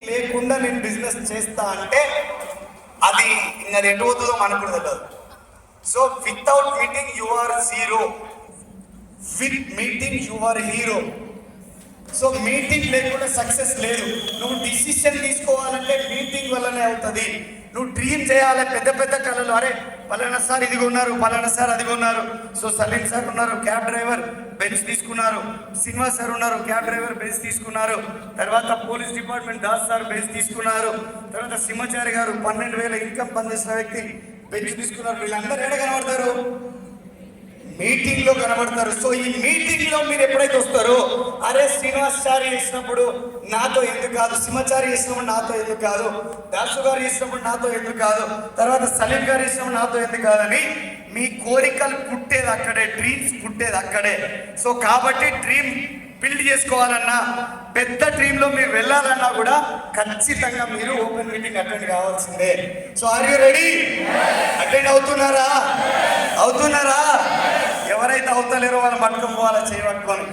లేకుండా నేను బిజినెస్ చేస్తా అంటే అది ఇంకా ఎటు పోతుందో మనకు తెలియదు. So without meeting you are zero, with meeting you are hero. So meeting లేకుండా సక్సెస్ లేదు. నువ్వు డిసిషన్ తీసుకోవాలంటే మీటింగ్ వల్లనే అవుతుంది. నువ్వు డ్రీమ్ చేయాలి, పెద్ద పెద్ద కళలు. అరే పలానా సార్ ఇదిగో ఉన్నారు, పలానా సార్ అదిగో ఉన్నారు. సో సలీం సార్ ఉన్నారు, క్యాబ్ డ్రైవర్, బెంచ్ తీసుకున్నారు. శ్రీనివాస్ సార్ ఉన్నారు, క్యాబ్ డ్రైవర్, బెంచ్ తీసుకున్నారు. తర్వాత police department Das sir bench తీసుకున్నారు. తర్వాత సింహాచారి గారు 12,000 ఇన్కమ్ పనిచేసిన వ్యక్తి బెంచ్ తీసుకున్నారు. వీళ్ళందరూ ఎక్కడ కనబడతారు? మీటింగ్ లో కనబడతారు. సో ఈ మీటింగ్ లో మీరు ఎప్పుడైతే వస్తారో, అరే శ్రీనివాసారి చేసినప్పుడు నాతో ఎందుకు కాదు, సింహాచారి చేసినప్పుడు నాతో ఎందుకు కాదు, దాసు గారు చేసినప్పుడు నాతో ఎందుకు కాదు, తర్వాత సలీం గారు చేసినప్పుడు నాతో ఎందుకు కాదని మీ కోరికలు పుట్టేది అక్కడే, డ్రీమ్స్ పుట్టేది అక్కడే. సో కాబట్టి డ్రీమ్ బిల్డ్ చేసుకోవాలన్నా, పెద్ద డ్రీమ్ లో మీరు వెళ్ళాలన్నా కూడా ఖచ్చితంగా మీరు ఓపెన్ మీటింగ్ అటెండ్ కావాల్సిందే. So are you ready? Attend అవుతున్నారా? ఎవరైతే అవుతలేరో వాళ్ళు పట్టుకుని పోవాలా చేయబట్టుకొని.